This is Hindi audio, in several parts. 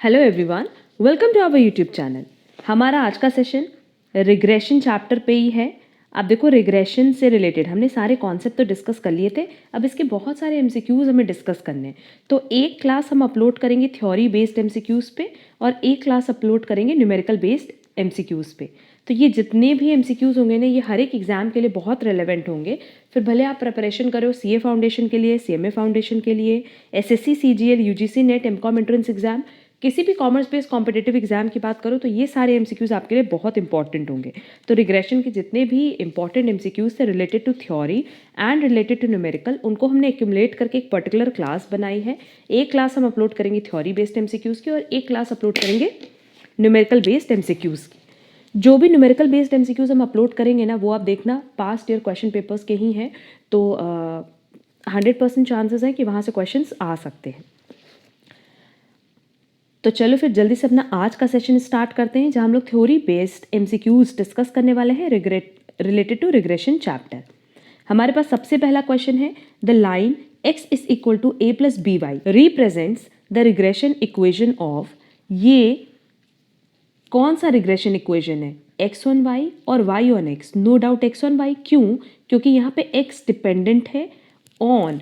Hello everyone, welcome to our YouTube channel. हमारा आज का सेशन रिग्रेशन चैप्टर पे ही है। अब देखो, रिग्रेशन से रिलेटेड हमने सारे कॉन्सेप्ट तो डिस्कस कर लिए थे। अब इसके बहुत सारे एमसीक्यूज हमें डिस्कस करने हैं। तो एक क्लास हम अपलोड करेंगे थ्योरी बेस्ड एमसीक्यूज पे और एक क्लास अपलोड करेंगे न्यूमेरिकल बेस्ड एमसीक्यूज पे। तो ये जितने भी एमसीक्यूज होंगे ना, ये हर एक एग्जाम के लिए बहुत रेलेवेंट होंगे। फिर भले आप प्रिपरेशन करो सीए फाउंडेशन के लिए, सीएमए फाउंडेशन के लिए, SSC, CGL, UGC NET, MCom entrance exam, किसी भी कॉमर्स बेस्ड कॉम्पिटिटिव एग्जाम की बात करो तो ये सारे एमसीक्यूज आपके लिए बहुत इंपॉर्टेंट होंगे। तो रिग्रेशन के जितने भी इंपॉर्टेंट एमसीक्यूज थे related to theory and related to numerical, उनको हमने एक्यूमुलेट करके एक पर्टिकुलर क्लास बनाई है। एक क्लास हम अपलोड करेंगे थ्योरी बेस्ड एमसीक्यूज की और एक क्लास अपलोड करेंगे न्यूमेरिकल बेस्ड एमसीक्यूज की। जो भी न्यूमेरिकल बेस्ड एमसीक्यूज हम अपलोड करेंगे ना, वो आप देखना पास्ट ईयर क्वेश्चन पेपर्स के ही हैं। तो 100% चांसेस हैं कि वहाँ से क्वेश्चंस आ सकते हैं। तो चलो फिर जल्दी से अपना आज का सेशन स्टार्ट करते हैं, जहाँ हम लोग थ्योरी बेस्ड एमसीक्यूज डिस्कस करने वाले हैं रिलेटेड टू रिग्रेशन चैप्टर। हमारे पास सबसे पहला क्वेश्चन है, the line x is equal to a plus B y represents the regression equation of. ये कौन सा रिग्रेशन इक्वेशन है? x1y और y1x। No doubt x1y। क्यों? क्योंकि यहाँ पे x डिपेंडेंट है ऑन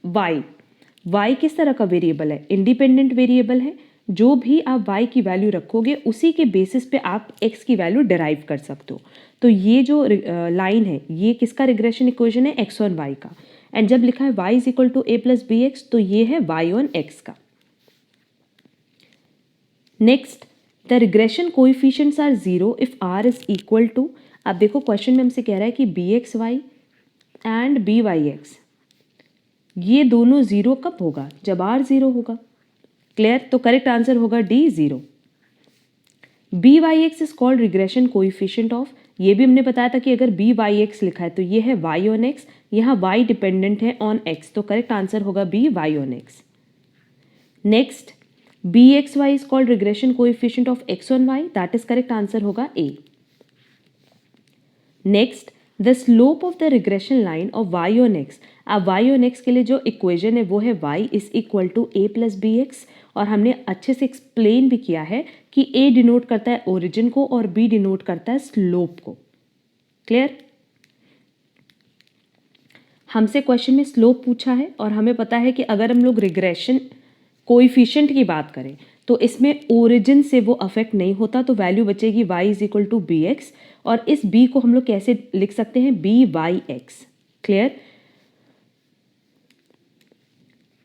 y। y किस तरह का वेरिएबल है? इंडिपेंडेंट वेरिएबल है। जो भी आप y की वैल्यू रखोगे उसी के बेसिस पे आप x की वैल्यू डिराइव कर सकते हो। तो ये जो लाइन है, ये किसका रिग्रेशन इक्वेशन है? x1y का। एंड जब लिखा है y is equal to a plus B x, तो ये है y1x का। Next, the regression coefficients are 0 if r is equal to. अब देखो क्वेश्चन में हमसे कह रहा है कि bxy एंड byx, ये दोनों 0 कब होगा? जब r 0 होगा। क्लियर? तो करेक्ट आंसर होगा D, 0। byx is called regression coefficient of. ये भी हमने बताया था कि अगर byx लिखा है तो ये है y ऑन x, यहाँ y डिपेंडेंट है ऑन x, तो करेक्ट आंसर होगा b, y on x। Next, bxy is called regression coefficient of x on y, that is correct answer होगा A। Next, the slope of the regression line of y on x। अब y on x के लिए जो इक्वेशन है वो है y is equal to a plus bx, और हमने अच्छे से एक्सप्लेन भी किया है कि a डिनोट करता है ओरिजिन को और b डिनोट करता है स्लोप को। क्लियर? हमसे क्वेश्चन में स्लोप पूछा है और हमें पता है कि अगर हम लोग रिग्रेशन कोएफिशिएंट की बात करें तो इसमें ओरिजिन से वो अफेक्ट नहीं होता, तो वैल्यू बचेगी y is equal to b x, और इस b को हम लोग कैसे लिख सकते हैं? B Y x. Clear?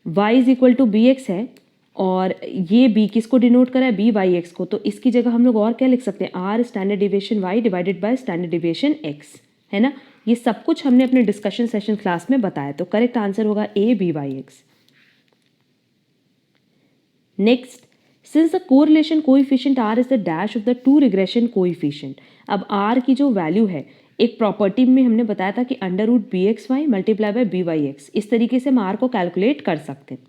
y is equal to b x है और ये b किसको डिनोट करा है? बी वाई एक्स को। तो इसकी जगह हम लोग और क्या लिख सकते हैं? r standard deviation y divided by standard deviation x, है ना। ये सब कुछ हमने अपने डिस्कशन सेशन क्लास में बताया, तो करेक्ट आंसर होगा a, b Y x. Next, since the correlation coefficient r is the dash of the two regression coefficient. अब r की जो वैल्यू है, एक प्रॉपर्टी में हमने बताया था कि under root b x y multiply by b Y x, इस तरीके से हम r को कैलकुलेट कर सकते हैं।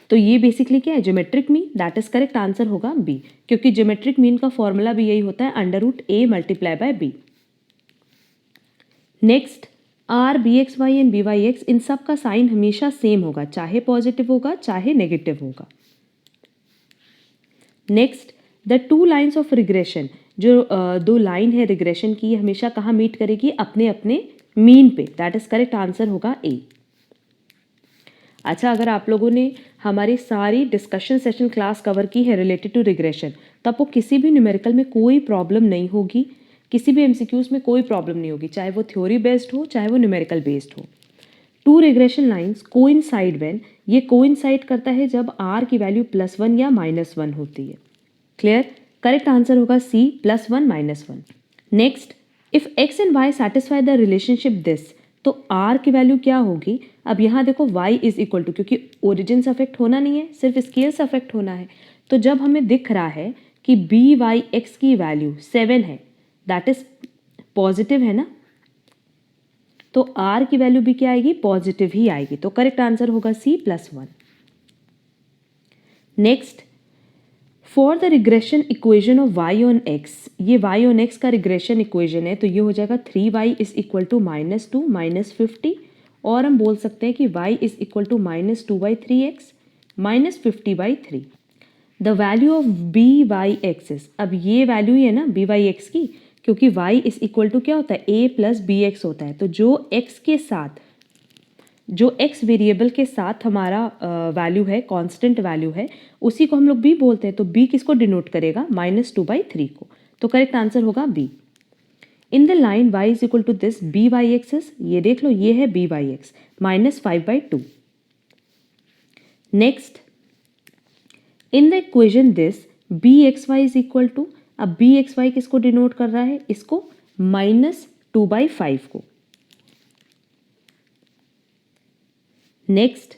तो ये बेसिकली क्या है? Geometric mean, that is correct answer होगा बी, क्योंकि ज्योमेट्रिक मीन का फॉर्मूला भी यही होता है, under root a multiply by b। Next, R, B x Y and B Y X, इन सब का साइन हमेशा सेम होगा, चाहे पॉजिटिव होगा चाहे नेगेटिव होगा। Next, the two lines of regression, जो दो लाइन है रिग्रेशन की, ये हमेशा कहाँ मीट करेगी? अपने अपने मीन पे, दैट इज करेक्ट आंसर होगा ए। अच्छा, अगर आप लोगों ने हमारी सारी डिस्कशन सेशन क्लास कवर की है रिलेटेड टू रिग्रेशन, तो आपको किसी भी न्यूमेरिकल में कोई प्रॉब्लम नहीं होगी, किसी भी एमसीक्यूज में कोई प्रॉब्लम नहीं होगी, चाहे वो थ्योरी बेस्ड हो चाहे वो न्यूमेरिकल बेस्ड हो। Two regression lines coincide when, ये कोइंसाइड करता है जब r की वैल्यू +1 या -1 होती है। क्लियर? करेक्ट आंसर होगा सी, +1 -1। Next, if x and y satisfy the relationship this, तो r की वैल्यू क्या होगी? अब यहाँ देखो y इज इक्वल टू, क्योंकि ओरिजिन से अफेक्ट होना नहीं है, सिर्फ स्केल से अफेक्ट होना है, तो जब हमें दिख रहा है कि बी वाई एक्स की वैल्यू 7 है, दैट इज पॉजिटिव है ना, तो r की वैल्यू भी क्या आएगी? पॉजिटिव ही आएगी, तो करेक्ट आंसर होगा सी, +1। Next, for the regression equation of y on x, ये y ऑन x का रिग्रेशन इक्वेशन है, तो ये हो जाएगा 3y इज इक्वल टू -2 -50, और हम बोल सकते हैं कि y is equal to -2/3x -50/3। The value of B Y x is, अब ये वैल्यू ही है ना बी वाई एक्स की, क्योंकि y इज इक्वल टू क्या होता है a प्लस बी एक्स होता है। तो जो x के साथ, जो x वेरिएबल के साथ हमारा वैल्यू है, कांस्टेंट वैल्यू है, उसी को हम लोग b बोलते हैं। तो b किसको डिनोट करेगा, -2/3 को। तो करेक्ट आंसर होगा b। In the line y is equal to this B Y x is, ये देख लो ये है b Y x -5/2। Next, in the equation this B x y is equal to, अब बी एक्स वाई किसको डिनोट कर रहा है, इसको -2/5 को। Next,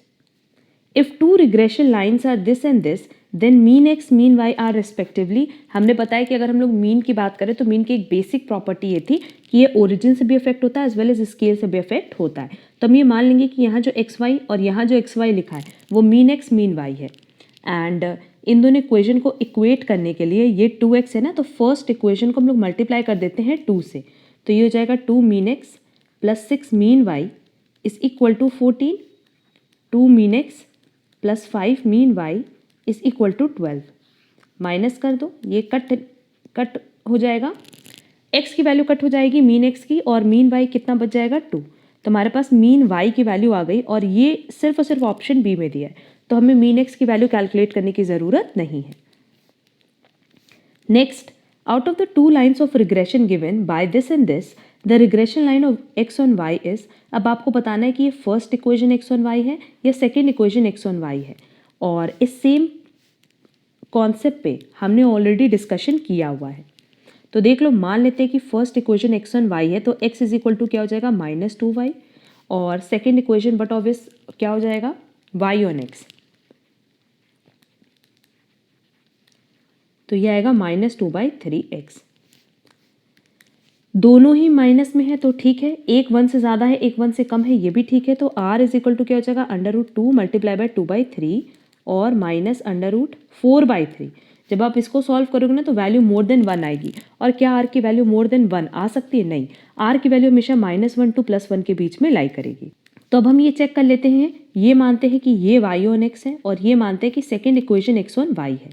if two regression lines are this and this then mean x mean y are respectively. हमने बताया कि अगर हम लोग मीन की बात करें तो मीन की एक बेसिक प्रॉपर्टी ये थी कि ये ओरिजिन से भी अफेक्ट होता है एज वेल एज स्केल से भी अफेक्ट होता है। तो हम ये मान लेंगे कि यहाँ जो एक्स वाई और यहाँ जो एक्स वाई लिखा है वो मीन एक्स मीन वाई है। एंड इन दोनों इक्वेशन को इक्वेट करने के लिए, ये 2x है ना, तो फर्स्ट इक्वेशन को हम लोग मल्टीप्लाई कर देते हैं 2 से। तो ये हो जाएगा 2 mean x plus 6 mean y is equal to 14। 2 mean x plus 5 mean y is equal to 12। Minus कर दो, ये कट हो जाएगा, x की वैल्यू कट हो जाएगी मीन x की, और मीन y कितना बच जाएगा 2। तो हमारे पास मीन y की वैल्यू आ गई, और ये सिर्फ और सिर्फ ऑप्शन बी में दिया है, तो हमें मीन x की वैल्यू कैलकुलेट करने की ज़रूरत नहीं है। Next, out of the two lines of regression given by this and this the regression line of x on y is, अब आपको बताना है कि ये first equation x on y है या second equation x on y है। और इस सेम कॉन्सेप्ट पे हमने ऑलरेडी डिस्कशन किया हुआ है। तो देख लो, मान लेते हैं कि first equation x on y है, तो x इज इक्वल टू क्या हो जाएगा -2y, और सेकेंड इक्वेशन बट ऑब्वियस क्या हो जाएगा y ऑन x, तो ये आएगा -2/3x। दोनों ही माइनस में है तो ठीक है, एक 1 से ज़्यादा है एक 1 से कम है ये भी ठीक है। तो r इज इक्वल टू क्या हो जाएगा √2 मल्टीप्लाई बाय 2/3 और माइनस √4/3। जब आप इसको सॉल्व करोगे ना तो वैल्यू मोर देन 1 आएगी। और क्या r की वैल्यू मोर देन 1 आ सकती है? नहीं, r की वैल्यू हमेशा -1 टू +1 के बीच में लाई करेगी। तो अब हम ये चेक कर लेते हैं, ये मानते हैं कि ये y ऑन x है और ये मानते हैं कि second equation x on y है।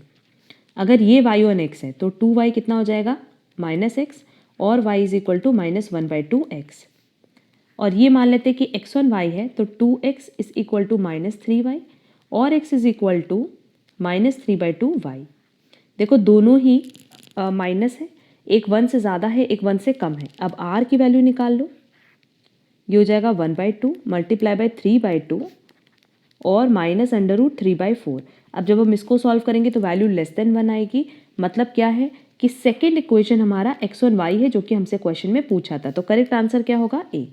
अगर ये y ऑन x है तो 2y कितना हो जाएगा -x, और y is equal to -1/2x। और ये मान लेते हैं कि x ऑन y है तो 2x is equal to -3y और x is equal to -3/2y। देखो दोनों ही माइनस है, एक 1 से ज़्यादा है एक 1 से कम है। अब r की वैल्यू निकाल लो, ये हो जाएगा 1/2 मल्टीप्लाई बाय 3/2 और -√3/4। अब जब हम इसको सॉल्व करेंगे तो वैल्यू लेस देन 1 आएगी। मतलब क्या है कि सेकेंड इक्वेशन हमारा x ऑन y है, जो कि हमसे क्वेश्चन में पूछा था। तो करेक्ट आंसर क्या होगा ए।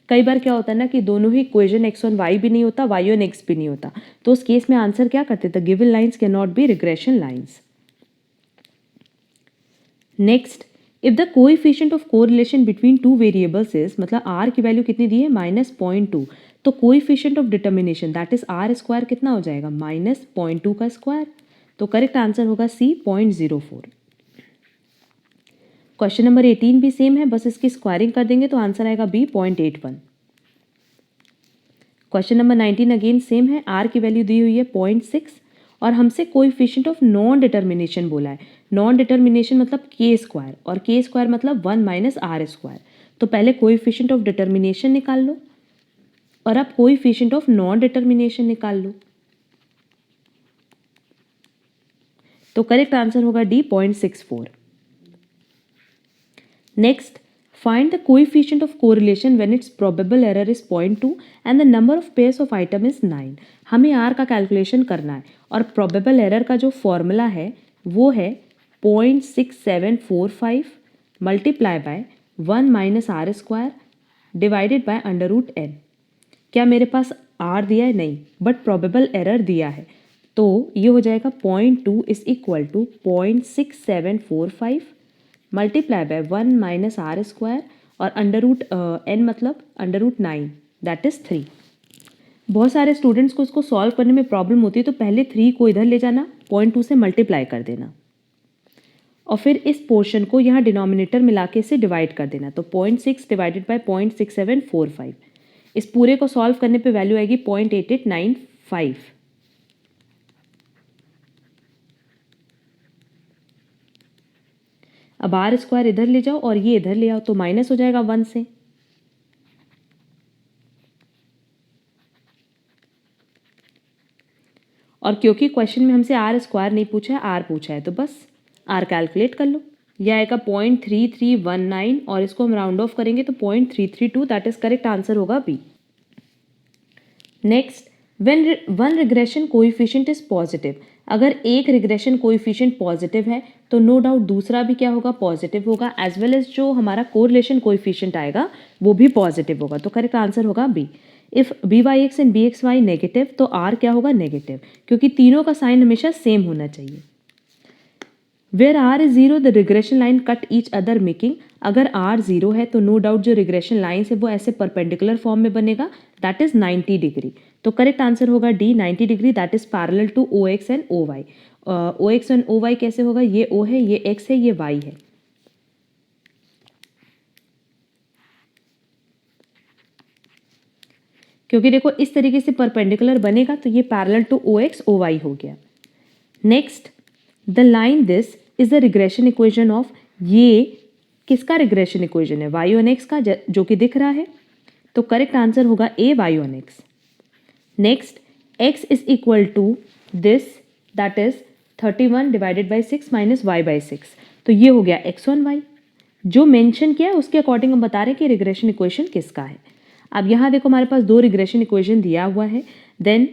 कई बार क्या होता है ना कि दोनों ही इक्वेशन x ऑन y भी नहीं होता, y ऑन x भी नहीं होता, तो उस केस में आंसर क्या करते थे, given lines can not B regression lines. Next, if the coefficient of correlation between two variables is, मतलब r की वैल्यू कितनी दी है -0.2, तो coefficient of determination that is r square कितना हो जाएगा -0.2 का स्क्वायर। तो करेक्ट आंसर होगा सी 0.04। क्वेश्चन नंबर 18 भी सेम है, बस इसकी स्क्वायरिंग कर देंगे तो आंसर आएगा b 0.81। Question number 19 again same है, r की वैल्यू दी हुई है 0.6 और हमसे कोएफिशिएंट ऑफ नॉन डिटर्मिनेशन बोला है। नॉन डिटर्मिनेशन मतलब के स्क्वायर, और के स्क्वायर मतलब 1 - r स्क्वायर। तो पहले कोएफिशिएंट ऑफ डिटर्मिनेशन निकाल लो और अब कोएफिशिएंट ऑफ नॉन डिटर्मिनेशन निकाल लो। तो करेक्ट आंसर होगा D 0.64। Next, find the coefficient of correlation when its probable error is 0.2 and the number of pairs of item is 9। हमें r का कैलकुलेशन करना है और probable error का जो फॉर्मूला है वो है 0.6745 multiply by 1 - r square divided by √n। क्या मेरे पास r दिया है? नहीं, बट probable error दिया है। तो ये हो जाएगा 0.2 is equal to 0.6745 multiply by 1 - r square और √n मतलब √9 दैट इज 3। बहुत सारे स्टूडेंट्स को इसको सॉल्व करने में प्रॉब्लम होती है, तो पहले 3 को इधर ले जाना, 0.2 से मल्टीप्लाई कर देना और फिर इस पोर्शन को यहाँ डिनोमिनेटर मिला के इसे डिवाइड कर देना। तो 0.6 डिवाइडेड बाय 0.6745, इस पूरे को सॉल्व करने पे वैल्यू आएगी 0.8895। अब आर स्क्वायर इधर ले जाओ और ये इधर ले आओ तो माइनस हो जाएगा 1 से। और क्योंकि क्वेश्चन में हमसे आर स्क्वायर नहीं पूछा है, आर पूछा है, तो बस आर कैलकुलेट कर लो। यह आएगा 0.3319 और इसको हम राउंड ऑफ करेंगे तो 0.332, दैट इज करेक्ट आंसर होगा B. Next, when one regression coefficient is positive, अगर एक रिग्रेशन कोएफिशिएंट पॉजिटिव है तो नो डाउट दूसरा भी क्या होगा, पॉजिटिव होगा, एज वेल एज जो हमारा कोरिलेशन कोएफिशिएंट आएगा वो भी पॉजिटिव होगा, तो करेक्ट आंसर होगा B. If B Y X and B x Y negative तो आर क्या होगा, नेगेटिव, क्योंकि तीनों का साइन हमेशा सेम होना चाहिए। Where R is zero the regression line cut each other making, अगर आर जीरो है तो नो डाउट जो रिग्रेशन लाइन्स है वो ऐसे परपेंडिकुलर फॉर्म में बनेगा, दैट इज 90 डिग्री, तो करेक्ट आंसर होगा D 90 degree, that is parallel to O X and O Y. O X and O Y कैसे होगा, ये ओ है, ये एक्स है, ये वाई है। क्योंकि देखो इस तरीके से परपेंडिकुलर बनेगा तो ये parallel to O X O Y हो गया। Next, the line this is the regression equation of, ये किसका रिग्रेशन इक्वेशन है, वाई ऑन एक्स का, जो कि दिख रहा है, तो करेक्ट आंसर होगा A Y on X. Next, X is equal to this, that is 31 divided by 6 minus Y by 6, तो ये हो गया एक्स ऑन वाई। जो मेंशन किया है उसके अकॉर्डिंग हम बता रहे हैं कि रिग्रेशन इक्वेशन किसका है। अब यहाँ देखो हमारे पास दो रिग्रेशन इक्वेशन दिया हुआ है, then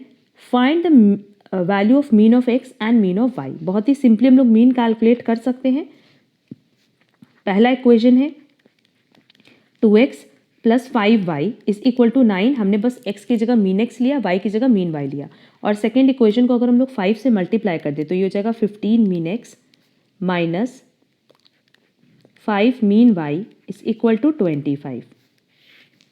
find the value of mean of X and mean of Y. बहुत ही सिंपली हम लोग मीन कैलकुलेट कर सकते हैं। पहला इक्वेशन है 2x plus 5y is equal to 9, हमने बस x की जगह मीन x लिया, y की जगह मीन y लिया, और सेकेंड इक्वेशन को अगर हम लोग 5 से मल्टीप्लाई कर दे तो ये हो जाएगा 15 mean x minus 5 mean y is equal to 25,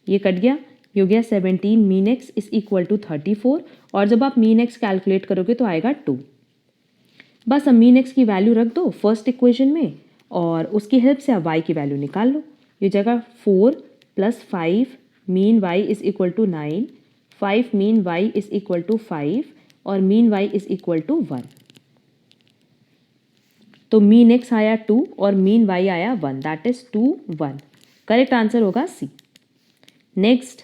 ये कट गया, ये हो गया 17 mean x is equal to 34, और जब आप मीन x कैलकुलेट करोगे तो आएगा 2। बस अब मीन x की वैल्यू रख दो फर्स्ट इक्वेशन में और उसकी हेल्प से आप y की वैल्यू निकाल लो। ये जगह 4 plus 5 mean y is equal to 9, 5 mean y is equal to 5 और mean y is equal to 1, तो मीन x आया 2 और मीन y आया 1, दैट इज 2 1, करेक्ट आंसर होगा सी। Next,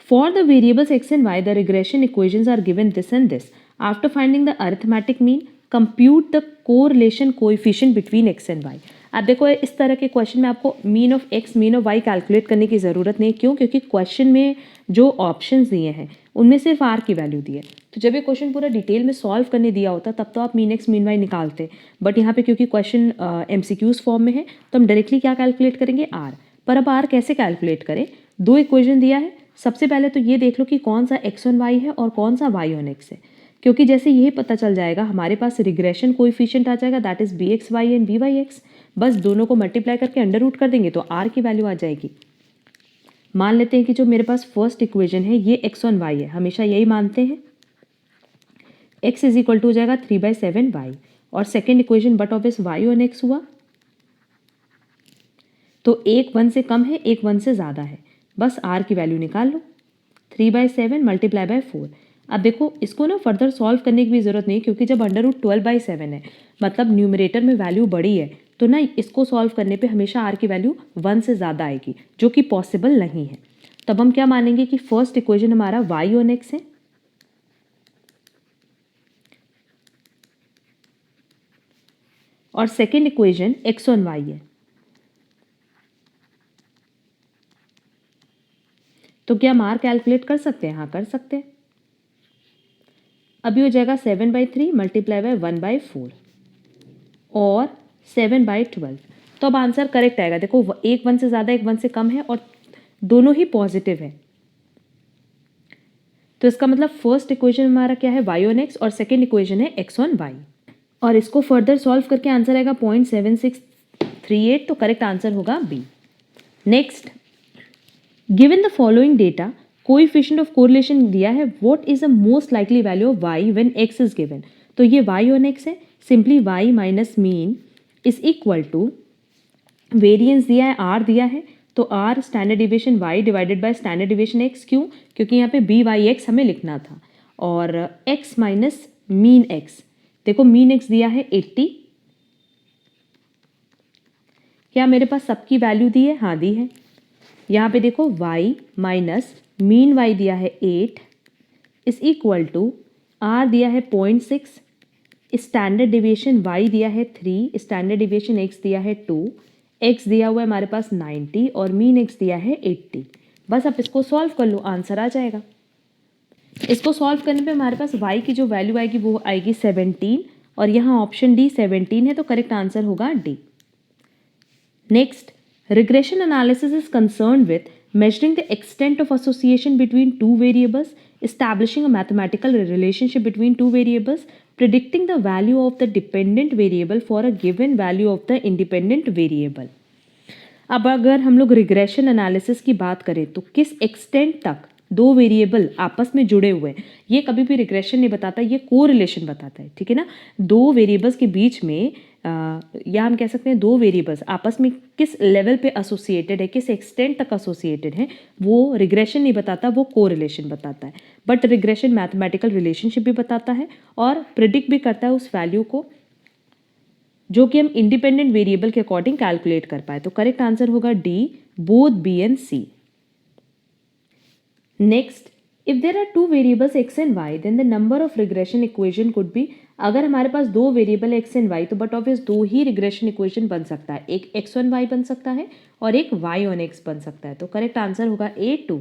for the variables x and y, the regression equations are given this and this. After finding the arithmetic mean, compute the correlation coefficient between x and y. अब देखो इस तरह के क्वेश्चन में आपको mean of x mean of y calculate करने की ज़रूरत नहीं, क्यों, क्योंकि क्वेश्चन में जो ऑप्शंस दिए हैं उनमें सिर्फ r की वैल्यू दी है। तो जब ये क्वेश्चन पूरा डिटेल में सॉल्व करने दिया होता तब तो आप मीन x मीन y निकालते, बट यहाँ पे क्योंकि क्वेश्चन MCQs फॉर्म में है तो हम डायरेक्टली क्या कैलकुलेट करेंगे, r। पर अब r कैसे कैलकुलेट करें, दो इक्वेशन दिया है, सबसे पहले तो ये देख लो कि कौन सा x ऑन y है और कौन सा y ऑन x है, क्योंकि जैसे यही पता चल जाएगा हमारे पास रिग्रेशन कोएफिशिएंट आ जाएगा, that is bxy and byx, बस दोनों को मल्टीप्लाई करके अंडर रूट कर देंगे तो r की वैल्यू आ जाएगी। मान लेते हैं कि जो मेरे पास फर्स्ट इक्वेशन है ये x ऑन y है, हमेशा यही मानते हैं, x इज इक्वल टू हो जाएगा 3/7y, और second equation but of y on x हुआ, तो एक 1 से कम है, एक 1 से ज़्यादा है, बस r की वैल्यू निकाल लो, 3/7 मल्टीप्लाई बाय 4। अब देखो इसको ना फर्दर सॉल्व करने की भी ज़रूरत नहीं, क्योंकि जब अंडर रूट 12/7 है मतलब न्यूमरेटर में वैल्यू बड़ी है, तो ना इसको सॉल्व करने पे हमेशा r की वैल्यू 1 से ज़्यादा आएगी, जो कि पॉसिबल नहीं है। तब हम क्या मानेंगे कि फर्स्ट इक्वेशन हमारा y ऑन x है, और second equation x on y है। तो क्या हम r कैलकुलेट कर सकते हैं, हाँ कर सकते हैं। अभी हो जाएगा 7/3 मल्टीप्लाई बाय 1/4 और 7/12, तो अब आंसर करेक्ट आएगा। देखो एक 1 से ज़्यादा एक 1 से कम है और दोनों ही पॉजिटिव है, तो इसका मतलब फर्स्ट इक्वेशन हमारा क्या है, y ऑन x, और सेकेंड इक्वेशन है x ऑन y, और इसको फर्दर सॉल्व करके आंसर आएगा 0.7638, तो करेक्ट आंसर होगा B. Next, given the following data, coefficient of correlation दिया है, what is the most likely value of y when x is given, तो ये y ऑन x है, simply y minus mean is equal to, variance दिया है r दिया है, तो r standard deviation y divided by standard deviation x, क्यों, क्योंकि यहाँ पे byx हमें लिखना था, और x माइनस मीन x, देखो मीन x दिया है 80, क्या मेरे पास सबकी वैल्यू दी है? हाँ दी है। यहाँ पे देखो y माइनस मीन y दिया है 8 इज इक्वल टू r दिया है 0.6, स्टैंडर्ड डिविएशन y दिया है 3, स्टैंडर्ड डिविएशन x दिया है 2, x दिया हुआ है हमारे पास 90 और मीन x दिया है 80। बस आप इसको सॉल्व कर लो, आंसर आ जाएगा। इसको सॉल्व करने पे हमारे पास y की जो वैल्यू आएगी वो आएगी 17 और यहाँ ऑप्शन डी 17 है, तो करेक्ट आंसर होगा D. Next, regression analysis is concerned with measuring the extent of association between two variables, establishing a mathematical relationship between two variables, predicting the value of the dependent variable for a given value of the independent variable। अब अगर हम लोग रिग्रेशन एनालिसिस की बात करें तो किस एक्सटेंट तक दो वेरिएबल आपस में जुड़े हुए हैं, ये कभी भी रिग्रेशन नहीं बताता, ये कोरिलेशन बताता है, ठीक है ना। दो वेरिएबल्स के बीच में या हम कह सकते हैं दो वेरिएबल्स आपस में किस लेवल पे एसोसिएटेड है, किस एक्सटेंट तक एसोसिएटेड है, वो रिग्रेशन नहीं बताता, वो कोरिलेशन बताता है। बट रिग्रेशन मैथमेटिकल रिलेशनशिप भी बताता है और प्रिडिक्ट भी करता है उस वैल्यू को जो कि हम इंडिपेंडेंट वेरिएबल के अकॉर्डिंग कैलकुलेट कर पाए। तो करेक्ट आंसर होगा D, both B and C. Next, if there are two variables X and Y then the number of regression equation could be. अगर हमारे पास दो वेरिएबल एक्स एंड वाई तो बट ऑब्वियस दो ही रिग्रेशन इक्वेशन बन सकता है, एक एक्स ऑन वाई बन सकता है और एक वाई ऑन एक्स बन सकता है। तो करेक्ट आंसर होगा A 2।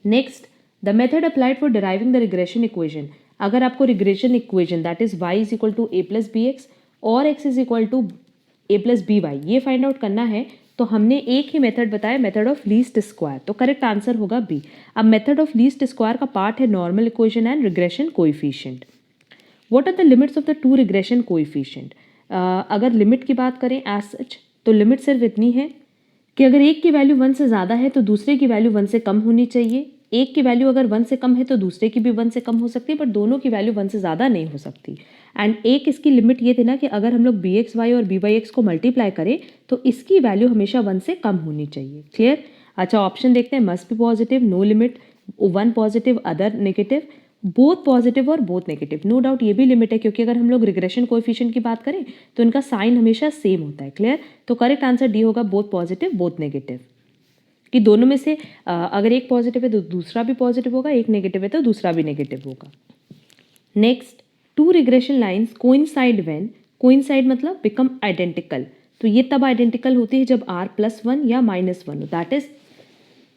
Next, the method applied for deriving the regression equation. अगर आपको regression equation that is Y is equal to A plus B x और X is equal to A plus B Y ये फाइंड आउट करना है तो हमने एक ही मेथड बताया, मेथड ऑफ लीस्ट स्क्वायर। तो करेक्ट आंसर होगा बी। अब मेथड ऑफ लीस्ट स्क्वायर का पार्ट है normal equation and regression coefficient. What are the limits of the two regression coefficient. अगर लिमिट की बात करें एज सच तो लिमिट सिर्फ इतनी है कि अगर एक की वैल्यू 1 से ज़्यादा है तो दूसरे की वैल्यू 1 से कम होनी चाहिए, एक की वैल्यू अगर 1 से कम है तो दूसरे की भी 1 से कम हो सकती है, बट दोनों की वैल्यू 1 से ज़्यादा नहीं हो सकती। एंड एक इसकी लिमिट ये थी ना कि अगर हम लोग बी एक्स वाई और बी वाई एक्स को मल्टीप्लाई करें तो इसकी वैल्यू हमेशा 1 से कम होनी चाहिए। क्लियर। अच्छा, ऑप्शन देखते हैं। Must be positive, no limit, 1 positive, other negative, both positive और बोथ नेगेटिव। नो डाउट ये भी लिमिट है क्योंकि अगर हम लोग रिग्रेशन कोएफिशिएंट की बात करें तो इनका साइन हमेशा सेम होता है। क्लियर। तो करेक्ट आंसर डी होगा, बोथ पॉजिटिव बोथ नेगेटिव, कि दोनों में से अगर एक पॉजिटिव है तो दूसरा भी पॉजिटिव होगा, एक नेगेटिव है तो दूसरा भी नेगेटिव होगा। Next, two regression lines coincide when, coincide मतलब बिकम आइडेंटिकल, तो ये तब आइडेंटिकल होती है जब r+1 या -1 हो, दैट इज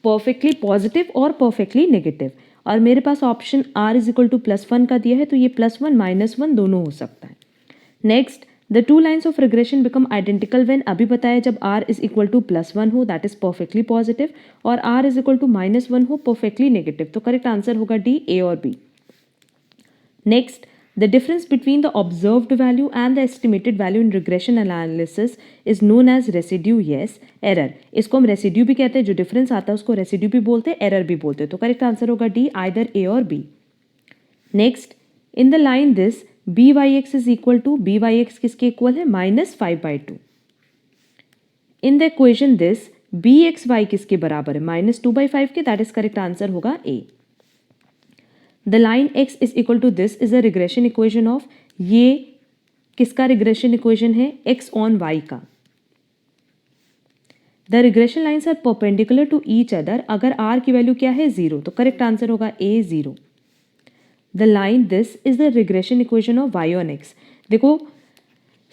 परफेक्टली पॉजिटिव और परफेक्टली नेगेटिव। और मेरे पास option r is equal to +1 का दिया है तो ये +1 -1 दोनों हो सकता है। Next, the two lines of regression become identical when, अभी बताया जब r इज इक्वल टू +1 हो दैट इज परफेक्टली पॉजिटिव और r इज इक्वल टू -1 हो परफेक्टली नेगेटिव। तो करेक्ट आंसर होगा डी, ए और B. Next, the difference between the observed value and the estimated value in regression analysis is known as residue, yes, error। इसको हम रेसिड्यू भी कहते हैं, जो डिफरेंस आता है उसको रेसिड्यू भी बोलते हैं, एरर भी बोलते हैं। तो करेक्ट आंसर होगा डी, आइदर ए और B. Next, in the line this B Y x is equal to, B Y X किसके इक्वल है? -5/2। In the equation this B x Y किसके बराबर है? -2/5 के, दैट इज करेक्ट आंसर होगा A. The line x is equal to this is a regression equation of, ये किसका रिग्रेशन इक्वेशन है? x ऑन y का। The regression lines are perpendicular to each other, अगर r की वैल्यू क्या है? 0, तो करेक्ट आंसर होगा a 0। The line this is the regression equation of y on x। देखो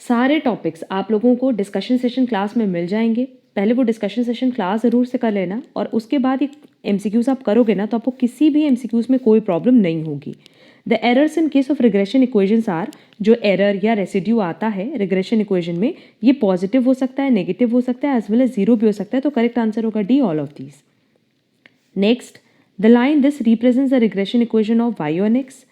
सारे टॉपिक्स आप लोगों को डिस्कशन सेशन क्लास में मिल जाएंगे, पहले वो डिस्कशन सेशन क्लास ज़रूर से कर लेना और उसके बाद एक एमसीक्यूज़ आप करोगे ना तो आपको किसी भी एमसीक्यूज़ में कोई प्रॉब्लम नहीं होगी। The errors in case of regression equations are, जो एरर या रेसिड्यू आता है रिग्रेशन इक्वेशन में ये पॉजिटिव हो सकता है, नेगेटिव हो सकता है, एज वेल एज 0 भी हो सकता है। तो करेक्ट आंसर होगा D, all of these. Next, the line this represents the regression equation of y on x।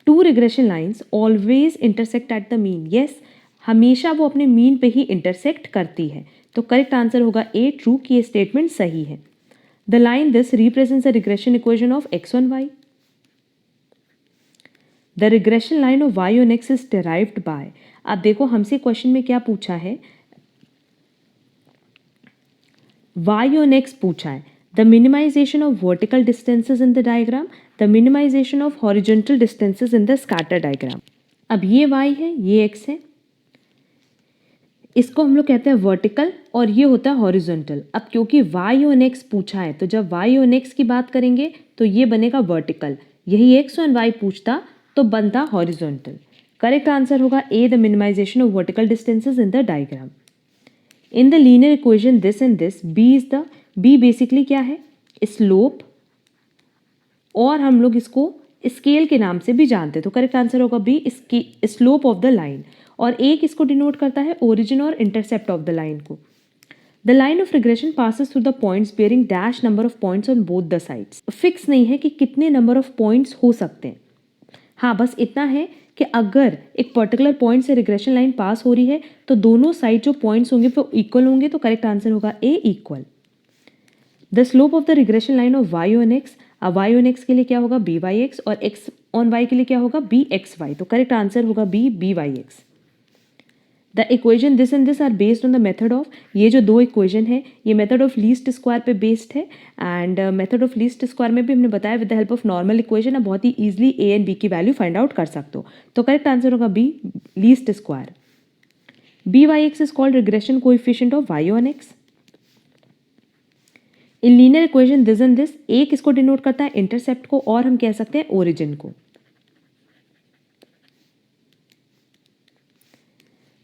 Two regression lines always intersect at the mean, yes, हमेशा वो अपने मीन पे ही इंटरसेक्ट करती है। तो करेक्ट आंसर होगा ए, ट्रू, कि ये स्टेटमेंट सही है। The line this represents the regression equation of x on y। The regression line of y on x is derived bye, अब देखो हमसे क्वेश्चन में क्या पूछा है? y ऑन x पूछा है। The minimization of vertical distances in the diagram, the minimization of horizontal distances in the scatter diagram. अब ये y है, ये x है, इसको हम लोग कहते हैं वर्टिकल और ये होता है हॉरिजॉन्टल। अब क्योंकि y ऑन x पूछा है तो जब y ऑन x की बात करेंगे तो ये बनेगा वर्टिकल, यही x ऑन y पूछता तो बनता हॉरिजॉन्टल। करेक्ट आंसर होगा A, the minimization of vertical distances in the diagram. In the linear equation this and this, B is the, B basically क्या है, स्लोप, और हम लोग इसको स्केल के नाम से भी जानते हैं, तो करेक्ट आंसर होगा B, slope of the line. और एक इसको डिनोट करता है ओरिजिन और इंटरसेप्ट ऑफ द लाइन को। The line of regression passes through the points bearing dash number of points on both the sides. Fix नहीं है कि कितने नंबर ऑफ पॉइंट्स हो सकते हैं, हाँ बस इतना है कि अगर एक पर्टिकुलर पॉइंट से रिग्रेशन लाइन पास हो रही है तो दोनों साइड जो पॉइंट्स होंगे वो इक्वल होंगे, तो करेक्ट आंसर होगा A, equal. The slope of the regression line of Y on X, अब वाई ऑन एक्स के लिए क्या होगा बी वाई एक्स, और एक्स ऑन वाई के लिए क्या होगा बी एक्स वाई, तो करेक्ट आंसर होगा B, B Y X. The equation this and this are based on the method of, ये जो दो इक्वेशन है ये मेथड ऑफ लीस्ट स्क्वायर पे बेस्ड है, and method of least square में भी हमने बताया with the help of normal equation आप बहुत ही ईजिली ए एंड बी की वैल्यू फाइंड आउट कर सकते हो, तो करेक्ट आंसर होगा B, least square. B Y x is called regression coefficient of Y on X. In linear equation this and this, एक इसको डिनोट करता है इंटरसेप्ट को और हम कह सकते हैं ओरिजिन को।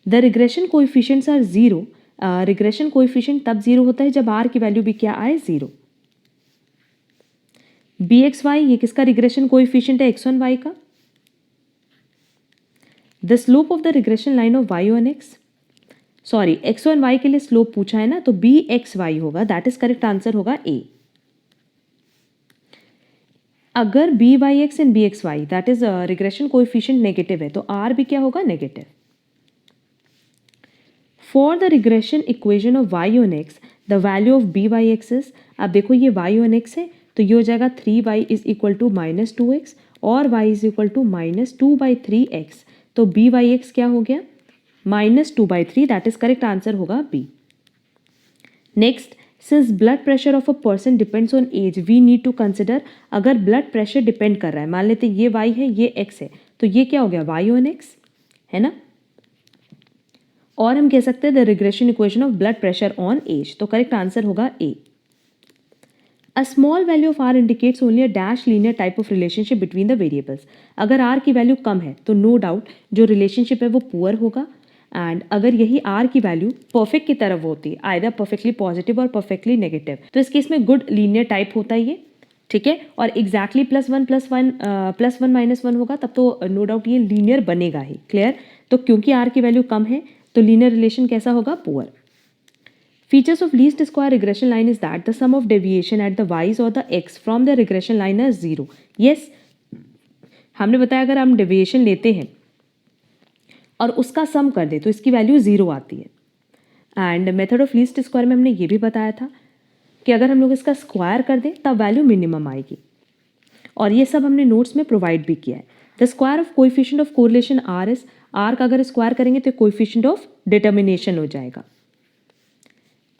The regression coefficients are zero, regression coefficient तब जीरो होता है जब आर की वैल्यू भी क्या आए, जीरो। बी एक्स वाई, ये किसका रिग्रेशन कोएफिशिएंट है, एक्स ऑन वाई का। The slope of the regression line of Y on X, sorry X on Y के लिए स्लोप पूछा है ना, तो बी एक्स वाई होगा, दैट इज करेक्ट आंसर होगा ए। अगर B Y X and B x Y that is regression coefficient negative है तो आर भी क्या होगा, negative. For the regression equation of Y on x the value of B Y x is, अब देखो ये वाई ऑन एक्स है तो ये हो जाएगा 3y is equal to -2x और y is equal to -2/3x, तो बी वाई एक्स क्या हो गया -2/3, दैट इज करेक्ट आंसर होगा B. Next, since blood pressure of a person depends on age we need to consider, अगर ब्लड प्रेशर डिपेंड कर रहा है, मान लेते ये y है ये x है, तो ये क्या हो गया y ऑन x, है ना, और हम कह सकते हैं the regression equation of blood pressure on age, तो करेक्ट आंसर होगा A. A small value of R indicates only a dash linear type of relationship between the variables, अगर आर की वैल्यू कम है तो नो डाउट जो रिलेशनशिप है वो पुअर होगा, एंड अगर यही आर की वैल्यू परफेक्ट की तरफ होती है, आइदर परफेक्टली पॉजिटिव और परफेक्टली नेगेटिव, तो इस केस में गुड लीनियर टाइप होता है ये, ठीक है, और एग्जैक्टली +1 -1 होगा तब तो नो डाउट ये लीनियर बनेगा ही, क्लियर। तो क्योंकि आर की वैल्यू कम है तो लीनियर रिलेशन कैसा होगा, poor. Features of least square regression line is that the sum of deviation at the y's or the x from the regression line is 0. Yes, हमने बताया अगर हम डेविएशन लेते हैं और उसका सम कर दे तो इसकी वैल्यू 0 आती है। And method of least square में हमने ये भी बताया था कि अगर हम लोग इसका स्क्वायर कर दें तब वैल्यू मिनिमम आएगी, और ये सब हमने नोट्स में प्रोवाइड भी किया है। The square of coefficient of correlation R is, R का अगर स्क्वायर करेंगे तो कोएफिशिएंट ऑफ डिटर्मिनेशन हो जाएगा।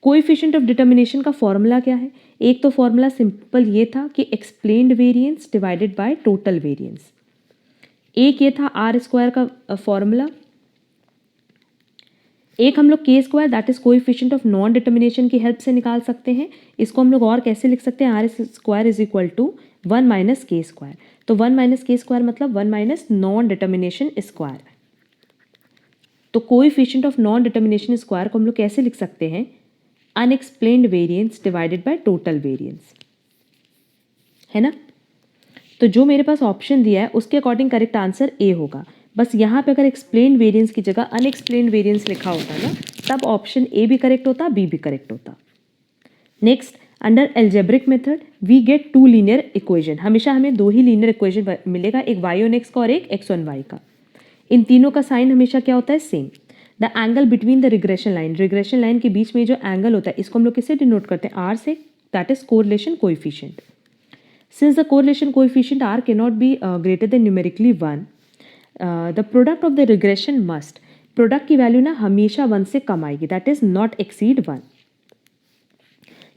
कोएफिशिएंट ऑफ डिटर्मिनेशन का फॉर्मूला क्या है, एक तो फॉर्मूला सिंपल ये था कि explained variance divided by total variance, एक ये था आर स्क्वायर का फॉर्मूला, एक हम लोग के square that is coefficient of non determination की हेल्प से निकाल सकते हैं। इसको हम लोग और कैसे लिख सकते हैं, R square is equal to 1 minus K square, तो 1 माइनस के स्क्वायर मतलब 1 माइनस नॉन डिटर्मिनेशन स्क्वायर, तो coefficient of non determination square को हम लोग कैसे लिख सकते हैं, unexplained variance divided by total variance, है ना। तो जो मेरे पास ऑप्शन दिया है उसके अकॉर्डिंग करेक्ट आंसर ए होगा, बस यहाँ पे अगर एक्सप्लेन वेरिएंस की जगह अनएक्सप्लेन्ड वेरिएंस लिखा होता ना तब ऑप्शन ए भी करेक्ट होता, बी भी करेक्ट होता। Next, under algebric method we get 2 linear equation, हमेशा हमें 2 ही लीनियर इक्वेशन मिलेगा, एक वाई ऑन एक्स का और एक एक्स ऑन वाई का। इन तीनों का साइन हमेशा क्या होता है, same. The angle between the regression line, regression line के बीच में जो एंगल होता है इसको हम लोग किससे डिनोट करते हैं, आर से, that is correlation coefficient. Since the correlation coefficient R can not be greater than numerically 1, the product of the regression must, product की वैल्यू ना हमेशा 1 से कम आएगी, दैट इज नॉट एक्सीड 1।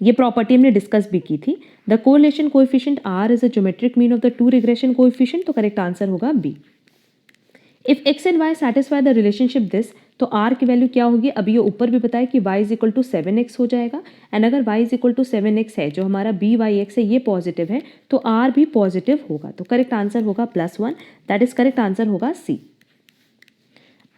ये प्रॉपर्टी हमने डिस्कस भी की थी। The correlation coefficient R is a geometric mean of the 2 regression coefficient, तो करेक्ट आंसर होगा B. If x and y satisfy the relationship this, तो r की वैल्यू क्या होगी, अभी ये ऊपर भी बताया कि y is equal to 7x हो जाएगा। एंड अगर y is equal to 7x है, जो हमारा BYX है ये पॉजिटिव है, तो r भी पॉजिटिव होगा। तो करेक्ट आंसर होगा +1, दैट इज करेक्ट आंसर होगा C।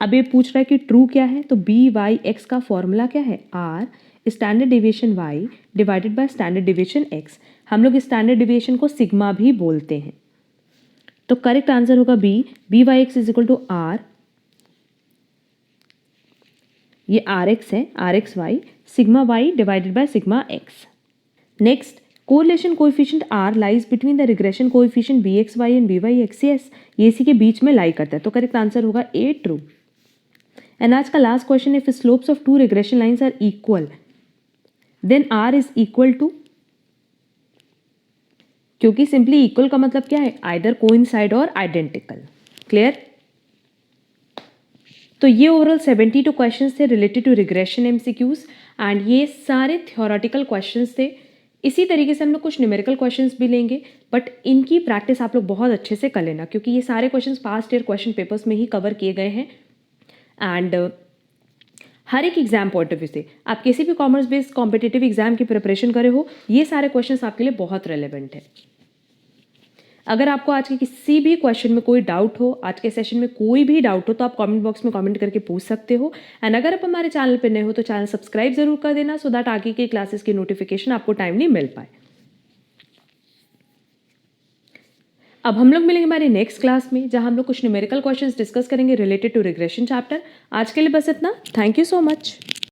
अब ये पूछ रहा है कि ट्रू क्या है, तो BYX का फॉर्मूला क्या है, r standard deviation y divided by standard deviation x। हम लोग स्टैंडर्ड डिविएशन को सिग्मा भी बोलते हैं। तो करेक्ट आंसर होगा B, BYX is equal to r, ये RX है, RXY sigma y divided by sigma x। Next, correlation coefficient r lies between the regression coefficient BXY and BYX। Yes, ये इसी के बीच में लाई करता है। तो करेक्ट आंसर होगा A, ट्रू। एंड आज का last question, if slopes of two regression lines are equal then r is equal to, क्योंकि सिंपली इक्वल का मतलब क्या है, आइदर कोइंसाइड और आइडेंटिकल। क्लियर? तो ये ओवरऑल 72 क्वेश्चंस थे related to regression MCQs, and ये सारे थ्योरेटिकल क्वेश्चंस थे। इसी तरीके से हम लोग कुछ न्यूमेरिकल क्वेश्चंस भी लेंगे, बट इनकी प्रैक्टिस आप लोग बहुत अच्छे से कर लेना, क्योंकि ये सारे questions past year question papers में ही कवर किए गए हैं। एंड हर एक एग्जाम पॉइंट ऑफ व्यू से आप किसी भी कॉमर्स बेस्ड कॉम्पिटिटिव एग्जाम की प्रिपरेशन करे हो, ये सारे क्वेश्चंस आपके लिए बहुत रेलेवेंट है। अगर आपको आज के किसी भी क्वेश्चन में कोई डाउट हो, आज के सेशन में कोई भी डाउट हो, तो आप कमेंट बॉक्स में कमेंट करके पूछ सकते हो। एंड अगर आप हमारे चैनल पर नए हो तो चैनल सब्सक्राइब जरूर कर देना, सो दैट आगे के क्लासेस की नोटिफिकेशन आपको टाइमली मिल पाए। अब हम लोग मिलेंगे हमारे नेक्स्ट क्लास में, जहां हम लोग कुछ न्यूमेरिकल क्वेश्चंस डिस्कस करेंगे रिलेटेड टू रिग्रेशन चैप्टर। आज के लिए बस इतना। Thank you so much.